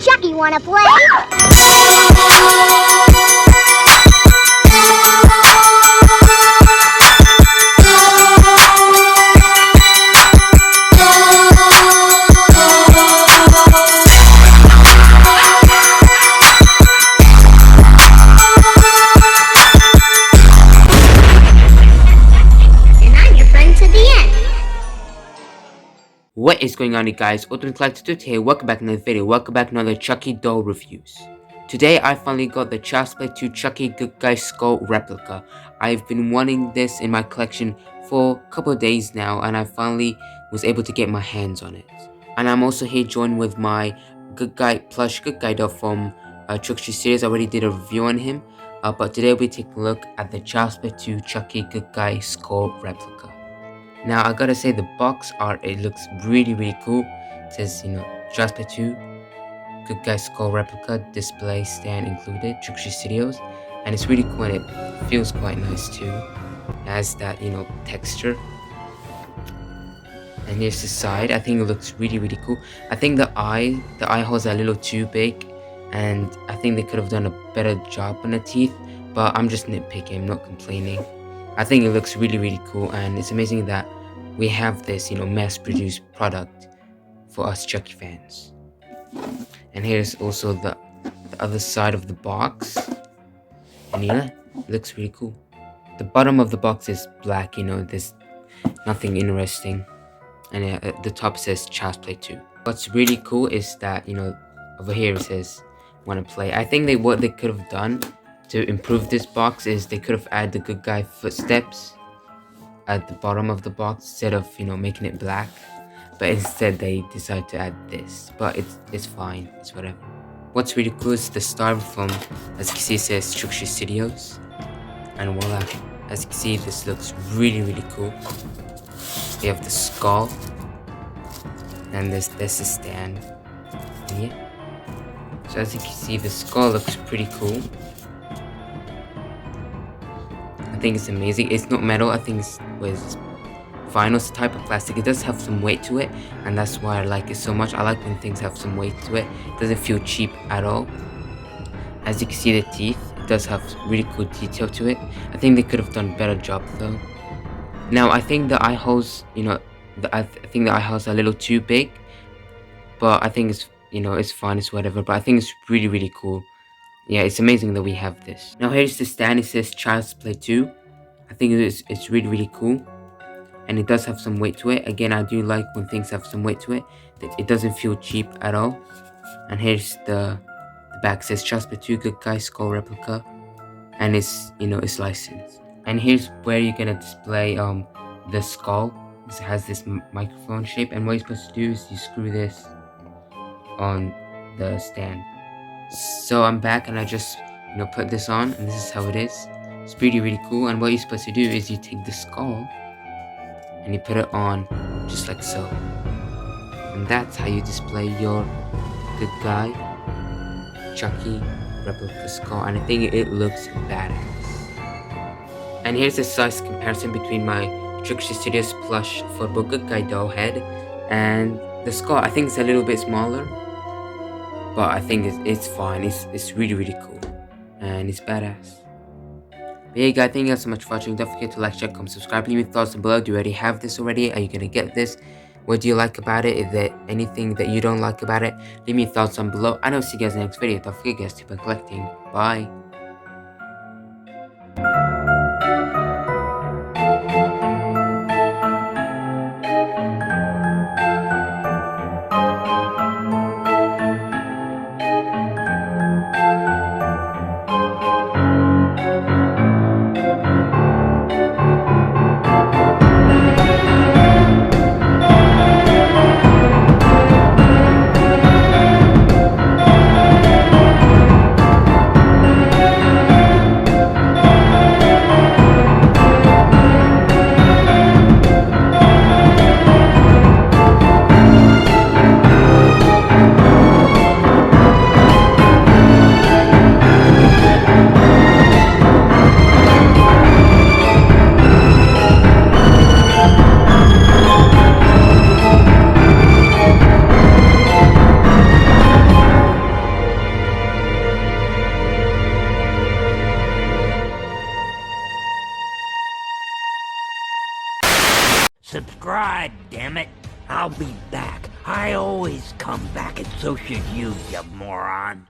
Chucky wanna play? What is going on, you guys? 𝒂𝒂💏💂 here. Welcome back to another video. Welcome back to another Chucky doll reviews. Today I finally got the Child's Play 2 Chucky Good Guy Skull replica. I've been wanting this in my collection for a couple of days now, and I finally was able to get my hands on it. And I'm also here joined with my Good Guy plush Good Guy doll from Chucky series. I already did a review on him, but today we'll be taking a look at the Child's Play 2 Chucky Good Guy Skull replica. Now I gotta say, the box art, it looks really cool. It says, Child's Play 2 Good Guy Skull replica, display stand included, Chucky Studios, and it's really cool and it feels quite nice too. It has that texture. And here's the side. I think it looks really cool. I think the eye holes are a little too big, and I think they could have done a better job on the teeth, but I'm just nitpicking, I'm not complaining. I think it looks really cool, and it's amazing that we have this, mass-produced product for us Chucky fans. And here's also the other side of the box, and it looks really cool. The bottom of the box is black, there's nothing interesting, and at the top says Child's Play 2. What's really cool is that, over here it says wanna play. I think what they could have done to improve this box is they could have added the Good Guy footsteps at the bottom of the box instead of making it black, but instead they decided to add this. But it's fine, it's whatever. What's really cool is the styrofoam. As you can see, it says Chucky Studios, and voila, as you can see, this looks really cool. We have the skull, and there's the stand, and yeah. So as you can see, the skull looks pretty cool. I think it's amazing. It's not metal. I think it's vinyl. It's a type of plastic. It does have some weight to it, and that's why I like it so much. I like when things have some weight to it. It doesn't feel cheap at all. As you can see, the teeth, it does have really cool detail to it. I think they could have done a better job though. Now I think the eye holes, I think the eye holes are a little too big, but I think it's it's fine, it's whatever. But I think it's really cool. Yeah, it's amazing that we have this. Now here's the stand. It says Child's Play 2. I think it's really cool, and it does have some weight to it. Again, I do like when things have some weight to it. It doesn't feel cheap at all. And here's the back. It says Child's Play 2 Good Guy Skull replica, and it's it's licensed. And here's where you're gonna display the skull. It has this microphone shape, and what you're supposed to do is you screw this on the stand. So I'm back, and I just put this on, and this is how it is. It's really cool. And what you're supposed to do is you take the skull and you put it on just like so, and that's how you display your Good Guy Chucky replica skull, and I think it looks badass. And here's a size comparison between my Chucky Studios plush football Good Guy doll head and the skull. I think it's a little bit smaller, but I think it's fine. It's really cool, and it's badass. But yeah guys, thank you guys so much for watching. Don't forget to like, share, comment, subscribe. Leave me thoughts down below. Do you already have this already? Are you gonna get this? What do you like about it? Is there anything that you don't like about it? Leave me thoughts down below, and I'll see you guys in the next video. Don't forget guys to keep on collecting. Bye. Subscribe, damn it. I'll be back. I always come back, and so should you moron.